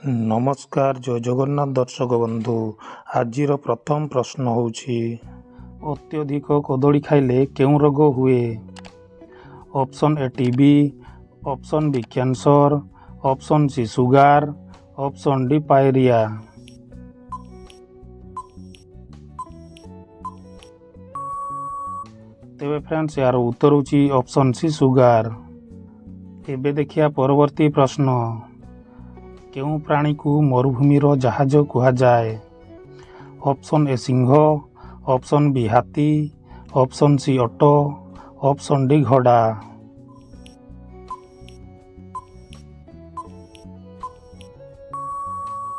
ନମସ୍କାର, ଜୟ ଜଗନ୍ନାଥ ଦର୍ଶକ ବନ୍ଧୁ। ଆଜିର ପ୍ରଥମ ପ୍ରଶ୍ନ ହେଉଛି, ଅତ୍ୟଧିକ କଦଳୀ ଖାଇଲେ କେଉଁ ରୋଗ ହୁଏ? Option A TB, option B cancer, option C sugar, option D pyorrhoea. ତେବେ ଫ୍ରେଣ୍ଡସ୍, ଏହାର ଉତ୍ତର ହେଉଛି ଅପସନ୍ ସି ସୁଗାର। ଏବେ ଦେଖିବା ପରବର୍ତ୍ତୀ ପ୍ରଶ୍ନ। କେଉଁ ପ୍ରାଣୀକୁ ମରୁଭୂମିର ଜାହାଜ କୁହାଯାଏ? Option A Singh, option B ହାତୀ, ଅପସନ୍ ସି ଓଟ, ଅପସନ୍ ଡି ଘୋଡ଼ା।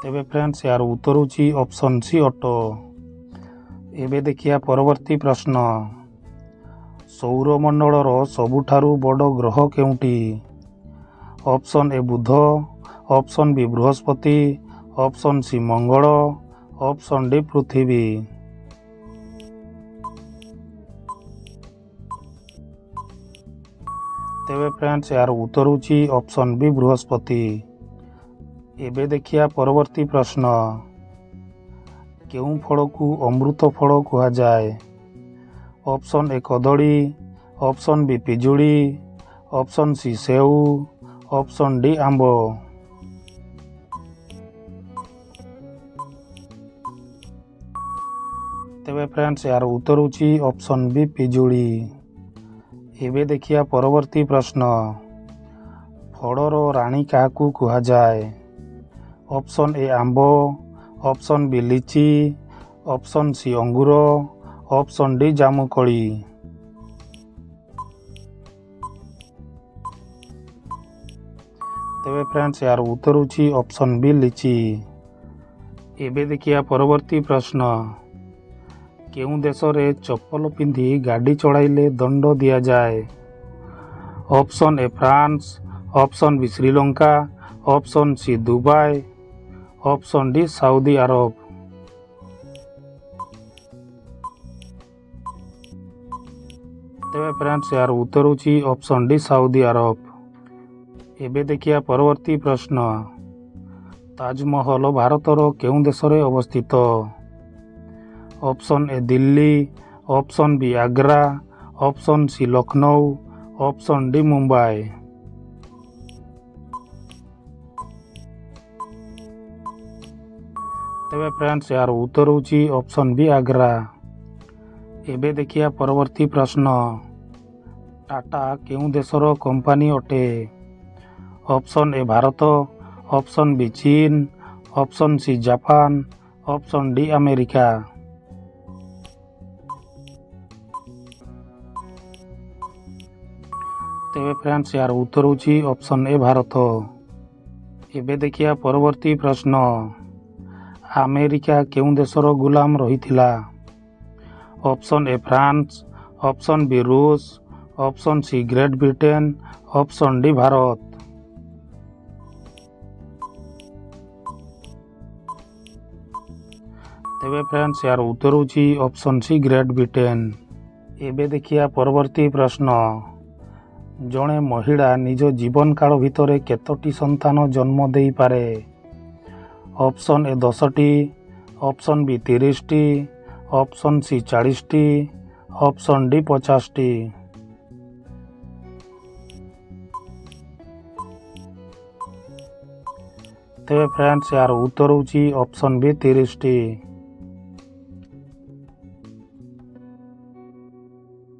ତେବେ ଫ୍ରେଣ୍ଡସ୍, ଏହାର ଉତ୍ତର ହେଉଛି ଅପସନ୍ ସି ଓଟ। ଏବେ ଦେଖିବା ପରବର୍ତ୍ତୀ ପ୍ରଶ୍ନ। ସୌରମଣ୍ଡଳର ସବୁଠାରୁ ବଡ଼ ଗ୍ରହ କେଉଁଟି? ଅପସନ୍ ଏ ବୁଧ, ଅପସନ୍ ବି ବୃହସ୍ପତି, ଅପସନ୍ ସି ମଙ୍ଗଳ, ଅପସନ୍ ଡି ପୃଥିବୀ। ତେବେ ଫ୍ରେଣ୍ଡସ୍, ଏହାର ଉତ୍ତର ହେଉଛି ଅପସନ୍ ବି ବୃହସ୍ପତି। ଏବେ ଦେଖିବା ପରବର୍ତ୍ତୀ ପ୍ରଶ୍ନ। କେଉଁ ଫଳକୁ ଅମୃତ ଫଳ କୁହାଯାଏ? ଅପସନ୍ ଏ କଦଳୀ, ଅପସନ୍ ବି ପିଜୁଳି, ଅପସନ୍ ସି ସେଉ, ଅପସନ୍ ଡି ଆମ୍ବ। ତେବେ ଫ୍ରେଣ୍ଡସ୍, ଏହାର ଉତ୍ତର ହେଉଛି ଅପସନ୍ ବି ପିଜୁଳି। ଏବେ ଦେଖିବା ପରବର୍ତ୍ତୀ ପ୍ରଶ୍ନ। ଫଳର ରାଣୀ କାହାକୁ କୁହାଯାଏ? ଅପସନ୍ ଏ ଆମ୍ବ, option B lychee, option C ଅଙ୍ଗୁର, ଅପସନ୍ ଡି ଜାମୁକୋଳି। ତେବେ ଫ୍ରେଣ୍ଡସ୍, ଏହାର ଉତ୍ତର ହେଉଛି ଅପସନ୍ ବି ଲିଚି। ଏବେ ଦେଖିବା ପରବର୍ତ୍ତୀ ପ୍ରଶ୍ନ। କେଉଁ ଦେଶରେ ଚପଲ ପିନ୍ଧି ଗାଡ଼ି ଚଳାଇଲେ ଦଣ୍ଡ ଦିଆଯାଏ? Option A France, option B Sri Lanka, option C Dubai, option D Saudi Arab. ତେବେ ଫ୍ରେଣ୍ଡସ୍, ଏହାର ଉତ୍ତର ହେଉଛି ଅପସନ୍ ଡି ସାଉଦି ଆରବ। ଏବେ ଦେଖିବା ପରବର୍ତ୍ତୀ ପ୍ରଶ୍ନ। ତାଜମହଲ ଭାରତର କେଉଁ ଦେଶରେ ଅବସ୍ଥିତ? Option A Delhi, option B Agra, option C Lucknow, option D Mumbai. ତେବେ ଫ୍ରେଣ୍ଡସ୍, ଏହାର ଉତ୍ତର ହେଉଛି ଅପସନ୍ ବି ଆଗ୍ରା। ଏବେ ଦେଖିବା ପରବର୍ତ୍ତୀ ପ୍ରଶ୍ନ। ଟାଟା କେଉଁ ଦେଶର କମ୍ପାନୀ ଅଟେ? Option A Bharat, option B ଚୀନ, option C Japan, option D America. ତେବେ ଫ୍ରେଣ୍ଡସ୍, ଏହାର ଉତ୍ତର ହେଉଛି ଅପସନ୍ ଏ ଭାରତ। ଏବେ ଦେଖିବା ପରବର୍ତ୍ତୀ ପ୍ରଶ୍ନ। ଆମେରିକା କେଉଁ ଦେଶର ଗୁଲାମ ରହିଥିଲା? Option A France, option B ରୁଷ, option C Great Britain, option D Bharat. ତେବେ ଫ୍ରେଣ୍ଡସ୍, ଏହାର ଉତ୍ତର ହେଉଛି ଅପସନ୍ ସି ଗ୍ରେଟ୍ ବ୍ରିଟେନ। ଏବେ ଦେଖିବା ପରବର୍ତ୍ତୀ ପ୍ରଶ୍ନ। ଜଣେ ମହିଳା ନିଜ ଜୀବନ କାଳ ଭିତରେ କେତୋଟି ସନ୍ତାନ ଜନ୍ମ ଦେଇପାରେ? ଅପସନ୍ ଏ 10ଟି, ଅପସନ୍ ବି 30ଟି, ଅପସନ୍ ସି 40ଟି, ଅପସନ୍ ଡି 50ଟି। ତେବେ ଫ୍ରେଣ୍ଡସ୍, ଏହାର ଉତ୍ତର ହେଉଛି ଅପସନ୍ ବି 30ଟି।